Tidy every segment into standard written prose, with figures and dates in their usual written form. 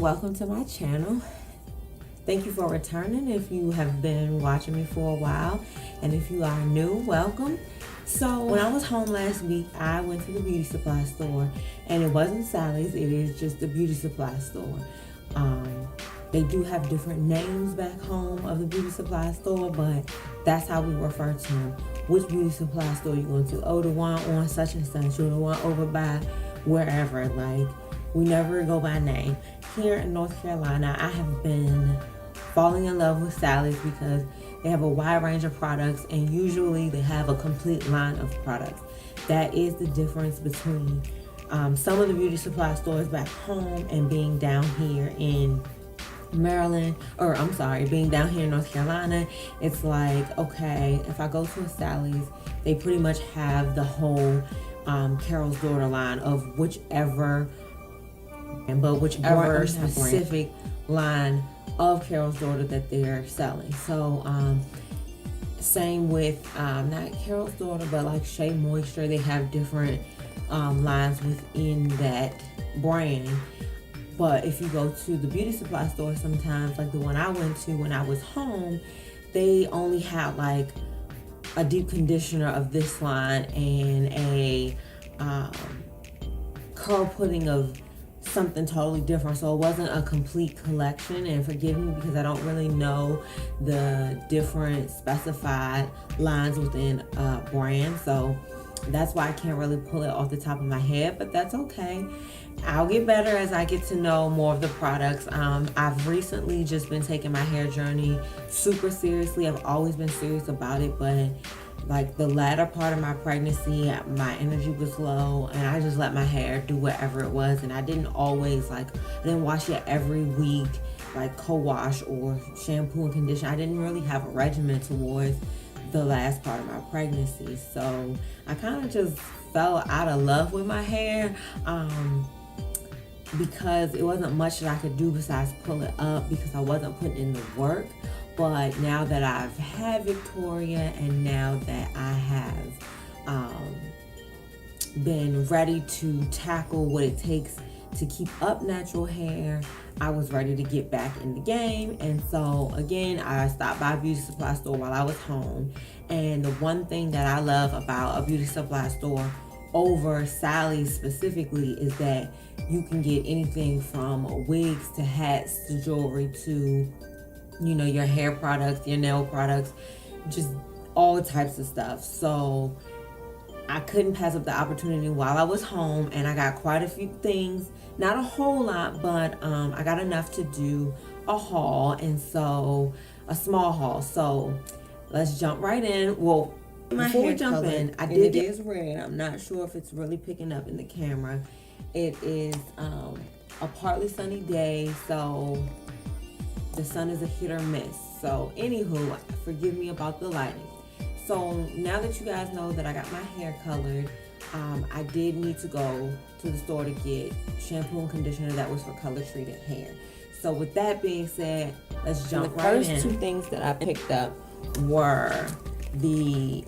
welcome to my channel. Thank you for returning if you have been watching me for a while, and if you are new, welcome. So when I was home last week, I went to the beauty supply store, and it wasn't Sally's, it is just a beauty supply store. They do have different names back home of the beauty supply store, but that's how we refer to them. Which beauty supply store you going to? Oh, the one on such and such, or the one over by wherever. Like, we never go by name. Here in North Carolina, I have been falling in love with Sally's because they have a wide range of products, and usually they have a complete line of products. That is the difference between some of the beauty supply stores back home and being down here in Maryland, or I'm sorry, being down here in North Carolina. It's like, okay, if I go to a Sally's, they pretty much have the whole Carol's Daughter line of whichever specific line of Carol's Daughter that they're selling. So same with not Carol's Daughter, but like Shea Moisture. They have different lines within that brand. But if you go to the beauty supply store, sometimes, like the one I went to when I was home, they only had like a deep conditioner of this line and a curl pudding of something totally different. So it wasn't a complete collection, and forgive me because I don't really know the different specified lines within a brand, so that's why I can't really pull it off the top of my head, but that's okay. I'll get better as I get to know more of the products. I've recently just been taking my hair journey super seriously. I've always been serious about it, but like the latter part of my pregnancy, my energy was low, and I just let my hair do whatever it was. And I didn't always I didn't wash it every week, like co-wash or shampoo and conditioner. I didn't really have a regimen towards the last part of my pregnancy. So I kind of just fell out of love with my hair because it wasn't much that I could do besides pull it up because I wasn't putting in the work. But now that I've had Victoria, and now that I have been ready to tackle what it takes to keep up natural hair, I was ready to get back in the game. And so again, I stopped by a beauty supply store while I was home. And the one thing that I love about a beauty supply store over Sally's specifically is that you can get anything from wigs to hats to jewelry to, you know, your hair products, your nail products, just all types of stuff. So I couldn't pass up the opportunity while I was home, and I got quite a few things, not a whole lot, but I got enough to do a haul, and so a small haul. So let's jump right in. Well, before we jump in, it is red. I'm not sure if it's really picking up in the camera. It is a partly sunny day, so the sun is a hit or miss. So anywho, forgive me about the lighting. So now that you guys know that I got my hair colored, I did need to go to the store to get shampoo and conditioner that was for color treated hair. So with that being said, let's jump right in. The first two things that I picked up were the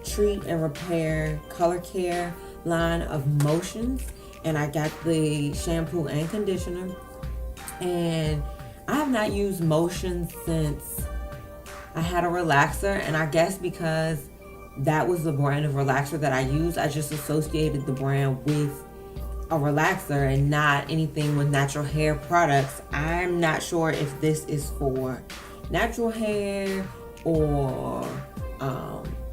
Treat and Repair Color Care line of Motions, and I got the shampoo and conditioner. And I have not used Motions since I had a relaxer, and I guess because that was the brand of relaxer that I used, I just associated the brand with a relaxer and not anything with natural hair products. I'm not sure if this is for natural hair or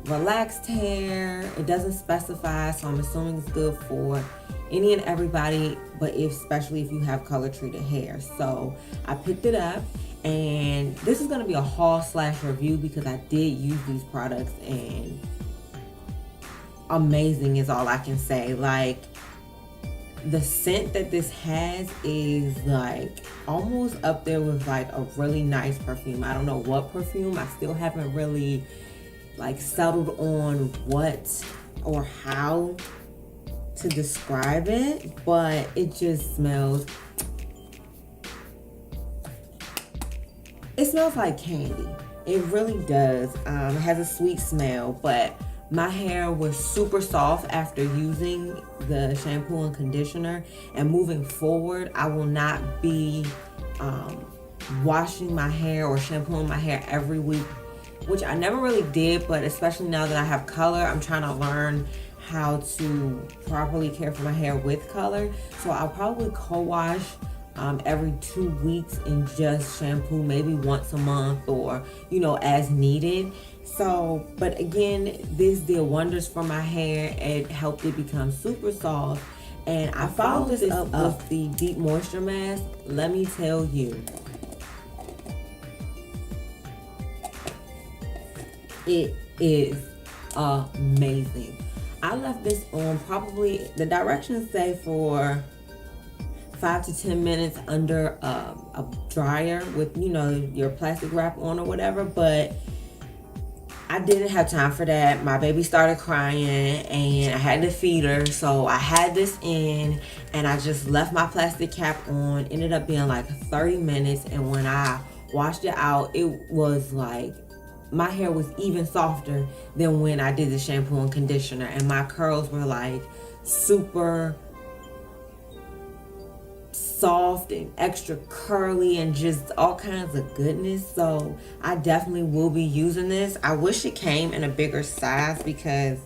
relaxed hair. It doesn't specify, so I'm assuming it's good for any and everybody, but especially if you have color treated hair. So I picked it up, and this is going to be a haul / review because I did use these products, and amazing is all I can say. Like, the scent that this has is like almost up there with like a really nice perfume. I don't know what perfume. I still haven't really like settled on what or how to describe it, but it just smells, it smells like candy. It really does. It has a sweet smell, but my hair was super soft after using the shampoo and conditioner, and moving forward I will not be washing my hair or shampooing my hair every week, which I never really did, but especially now that I have color, I'm trying to learn how to properly care for my hair with color. So I'll probably co-wash every 2 weeks and just shampoo maybe once a month, or as needed. So, but again, this did wonders for my hair. It helped it become super soft, and I followed this up with the Deep Moisture Mask. Let me tell you, it is amazing. I left this on, probably the directions say for 5 to 10 minutes under a dryer with your plastic wrap on or whatever, but I didn't have time for that. My baby started crying and I had to feed her, so I had this in and I just left my plastic cap on. Ended up being like 30 minutes, and when I washed it out, it was like my hair was even softer than when I did the shampoo and conditioner, and my curls were like super soft and extra curly and just all kinds of goodness. So I definitely will be using this. I wish it came in a bigger size because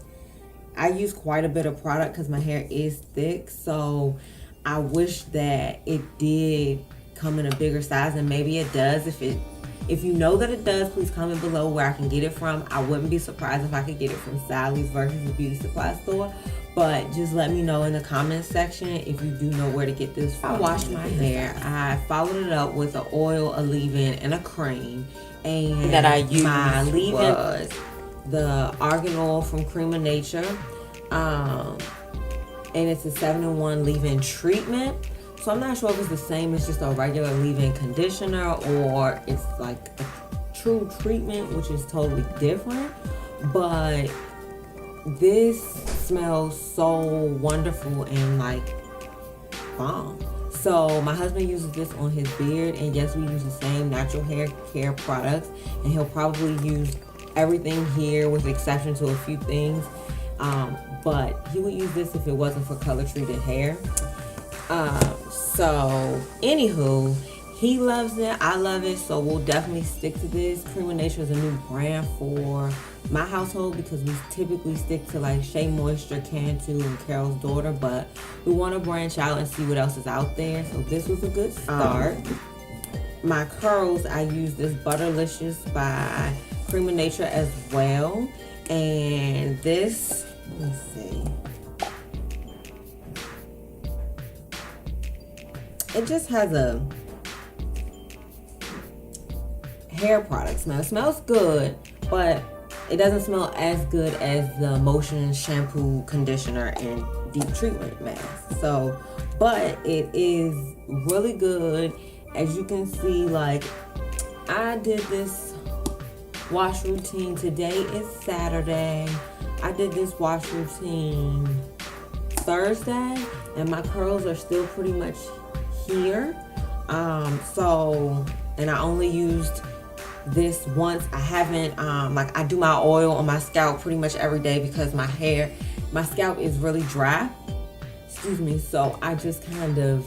I use quite a bit of product because my hair is thick. So I wish that it did come in a bigger size, and maybe it does. If you know that it does, please comment below where I can get it from. I wouldn't be surprised if I could get it from Sally's versus the beauty supply store. But just let me know in the comments section if you do know where to get this from. I washed my hair. I followed it up with an oil, a leave-in, and a cream. And that I used my leave-in was the Argan Oil from Cream of Nature. And it's a 7-in-1 leave-in treatment. So I'm not sure if it's the same as just a regular leave-in conditioner, or it's like a true treatment, which is totally different. But this smells so wonderful and like bomb. So my husband uses this on his beard, and yes, we use the same natural hair care products, and he'll probably use everything here with exception to a few things. But he would use this if it wasn't for color treated hair. So anywho, he loves it, I love it, so we'll definitely stick to this. Cream of Nature is a new brand for my household because we typically stick to like Shea Moisture, Cantu, and Carol's Daughter, but we want to branch out and see what else is out there. So this was a good start. My curls, I use this Butterlicious by Cream of Nature as well, and this, let me see, it just has a hair product smell. It smells good, but it doesn't smell as good as the Motion Shampoo, Conditioner, and Deep Treatment Mask. So, but it is really good. As you can see, like, I did this wash routine. Today is Saturday. I did this wash routine Thursday, and my curls are still pretty much here. And I only used this once. I haven't like, I do my oil on my scalp pretty much every day because my scalp is really dry, excuse me, so I just kind of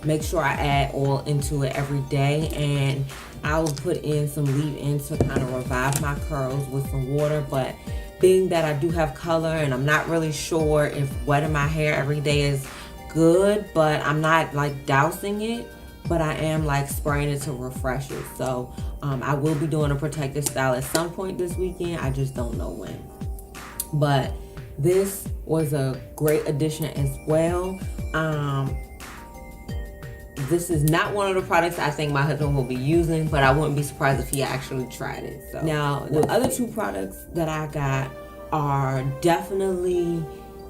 make sure I add oil into it every day, and I'll put in some leave-in to kind of revive my curls with some water. But being that I do have color, and I'm not really sure if wetting my hair every day is good, but I'm not like dousing it, but I am like spraying it to refresh it. So I will be doing a protective style at some point this weekend. I just don't know when. But this was a great addition as well. This is not one of the products I think my husband will be using, but I wouldn't be surprised if he actually tried it. So now the other two products that I got are definitely,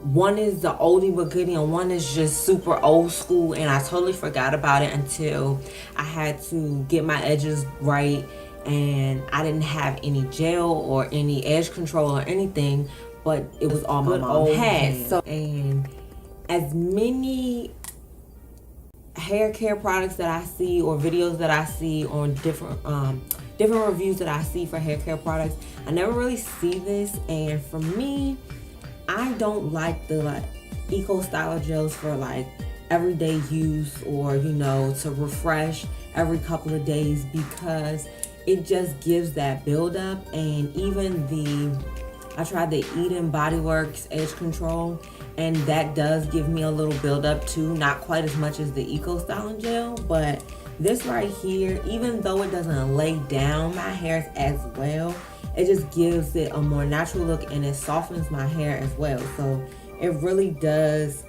one is the oldie but goodie, and one is just super old school, and I totally forgot about it until I had to get my edges right, and I didn't have any gel or any edge control or anything, but it was all my mom had. So, and as many hair care products that I see or videos that I see on different different reviews that I see for hair care products, I never really see this. And for me, I don't like the Eco Styler gels for everyday use, or to refresh every couple of days, because it just gives that buildup. And even I tried the Eden Body Works Edge Control, and that does give me a little buildup too, not quite as much as the Eco Styling gel, but this right here, even though it doesn't lay down my hair as well, it just gives it a more natural look, and it softens my hair as well. So it really does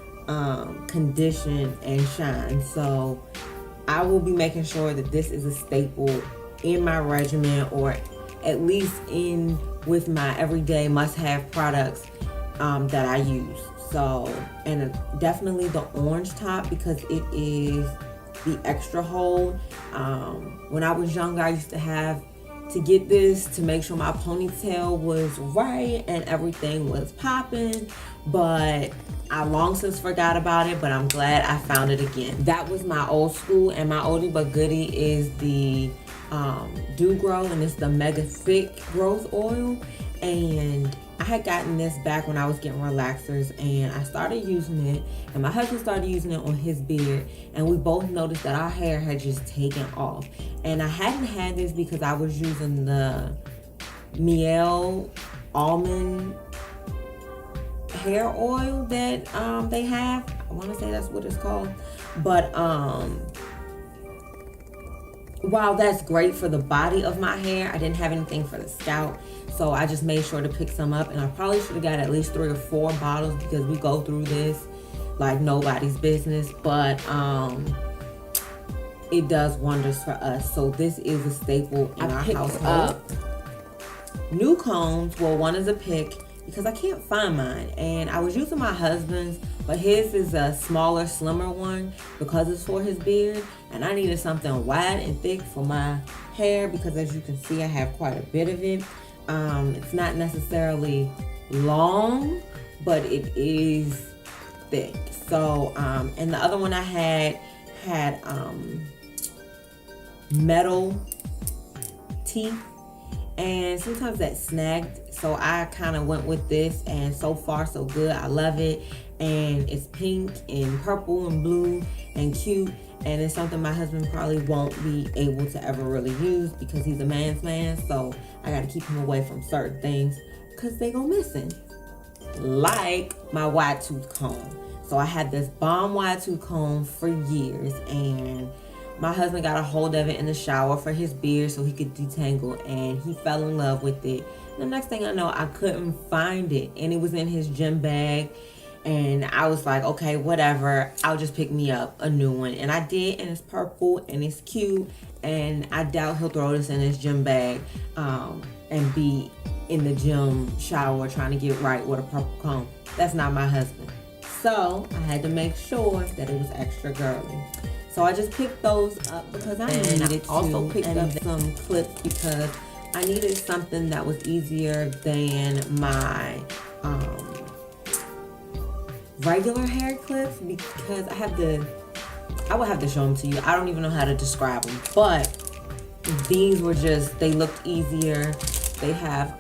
condition and shine. So I will be making sure that this is a staple in my regimen, or at least in with my everyday must-have products that I use. So, and definitely the orange top, because it is the extra hold. When I was younger, I used to have to get this to make sure my ponytail was right and everything was popping, but I long since forgot about it, but I'm glad I found it again. That was my old school, and my oldie but goodie is the Do Grow, and it's the Mega Thick Growth Oil. And I had gotten this back when I was getting relaxers, and I started using it, and my husband started using it on his beard, and we both noticed that our hair had just taken off. And I hadn't had this because I was using the Mielle almond hair oil that they have. I want to say that's what it's called. But while that's great for the body of my hair, I didn't have anything for the scalp. So I just made sure to pick some up, and I probably should have got at least 3 or 4 bottles, because we go through this like nobody's business. But it does wonders for us. So this is a staple in our household. New combs. Well, one is a pick, because I can't find mine, and I was using my husband's, but his is a smaller, slimmer one because it's for his beard, and I needed something wide and thick for my hair, because as you can see, I have quite a bit of it. It's not necessarily long, but it is thick. So and the other one I had metal teeth, and sometimes that snagged, so I kind of went with this, and so far so good. I love it, and it's pink and purple and blue and cute, and it's something my husband probably won't be able to ever really use, because he's a man's man. So I got to keep him away from certain things, because they go missing, like my wide tooth comb. So I had this bomb wide tooth comb for years, and my husband got a hold of it in the shower for his beard so he could detangle, and he fell in love with it. And the next thing I know, I couldn't find it, and it was in his gym bag, and I was like, okay, whatever, I'll just pick me up a new one. And I did, and it's purple, and it's cute, and I doubt he'll throw this in his gym bag and be in the gym shower trying to get right with a purple comb. That's not my husband. So I had to make sure that it was extra girly. So I just picked those up because I needed to. Also picked up some clips because I needed something that was easier than my regular hair clips, because I would have to show them to you. I don't even know how to describe them, but these were just, they looked easier. They have,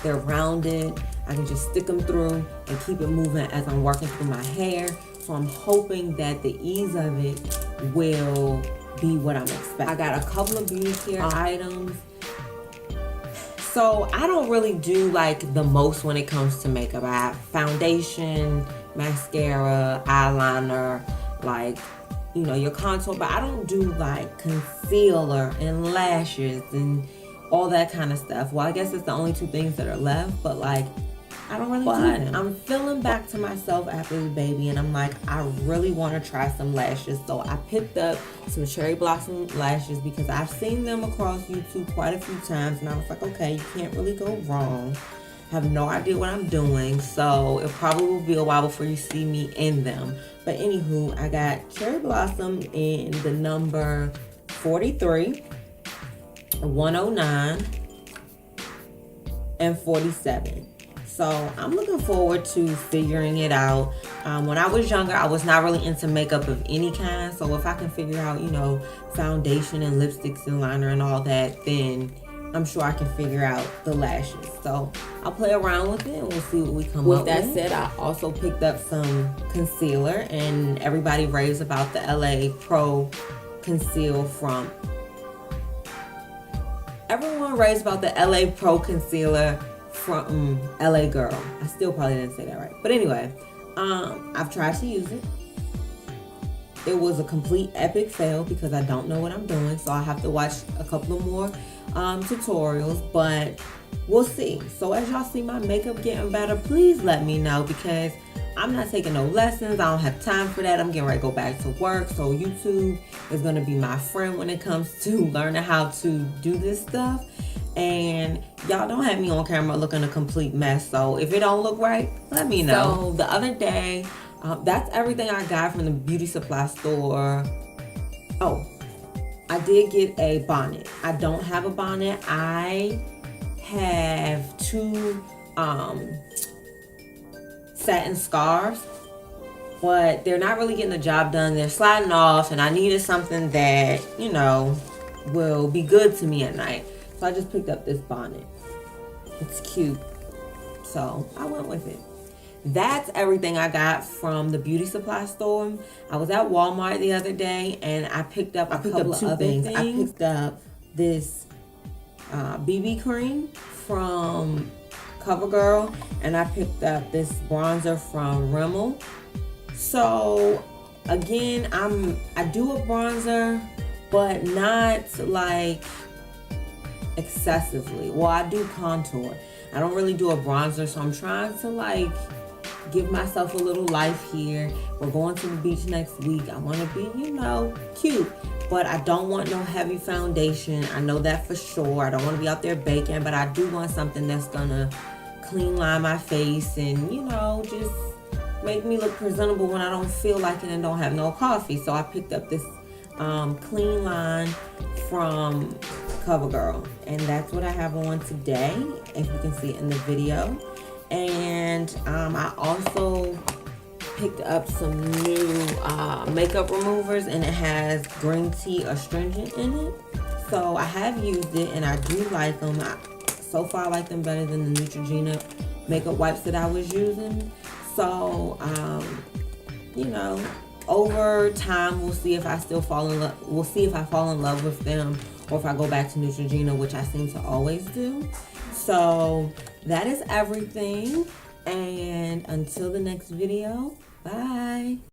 they're rounded. I can just stick them through and keep it moving as I'm working through my hair. So I'm hoping that the ease of it will be what I'm expecting. I got a couple of beauty care items. So I don't really do like the most when it comes to makeup. I have foundation, mascara, eyeliner, like, you know, your contour, but I don't do like concealer and lashes and all that kind of stuff. Well, I guess it's the only 2 things that are left, but like, I don't really do them. I'm feeling back to myself after the baby, and I'm like, I really want to try some lashes. So I picked up some Cherry Blossom lashes because I've seen them across YouTube quite a few times, and I was like, okay, you can't really go wrong. I have no idea what I'm doing, so it probably will be a while before you see me in them. But anywho, I got Cherry Blossom in the number 43, 109, and 47. So I'm looking forward to figuring it out. When I was younger, I was not really into makeup of any kind. So if I can figure out, foundation and lipsticks and liner and all that, then I'm sure I can figure out the lashes. So I'll play around with it and we'll see what we come up with. With that said, I also picked up some concealer, and everybody raves about the LA Pro Conceal from... Everyone raves about the LA Pro Concealer from LA Girl. I still probably didn't say that right. But anyway, I've tried to use it. It was a complete epic fail because I don't know what I'm doing. So I have to watch a couple of more tutorials, but we'll see. So as y'all see my makeup getting better, please let me know, because I'm not taking no lessons. I don't have time for that. I'm getting ready to go back to work. So YouTube is going to be my friend when it comes to learning how to do this stuff. And y'all don't have me on camera looking a complete mess. So if it don't look right, let me know. So the other day, that's everything I got from the beauty supply store. Oh, I did get a bonnet. I don't have a bonnet. I have two satin scarves, but they're not really getting the job done. They're sliding off, and I needed something that, will be good to me at night. So I just picked up this bonnet. It's cute. So I went with it. That's everything I got from the beauty supply store. I was at Walmart the other day and I picked up two other things. I picked up this BB cream from CoverGirl, and I picked up this bronzer from Rimmel. So again, I do a bronzer, but not like excessively. Well, I do contour. I don't really do a bronzer, so I'm trying to give myself a little life here. We're going to the beach next week. I want to be, cute, but I don't want no heavy foundation. I know that for sure. I don't want to be out there baking, but I do want something that's gonna clean line my face and, just make me look presentable when I don't feel like it and don't have no coffee. So I picked up this clean line from CoverGirl, and that's what I have on today, if you can see it in the video. And I also picked up some new makeup removers, and it has green tea astringent in it. So I have used it and I do like them. So far I like them better than the Neutrogena makeup wipes that I was using. So over time we'll see if I still fall in love. We'll see if I fall in love with them, or if I go back to Neutrogena, which I seem to always do. So that is everything, and until the next video, bye.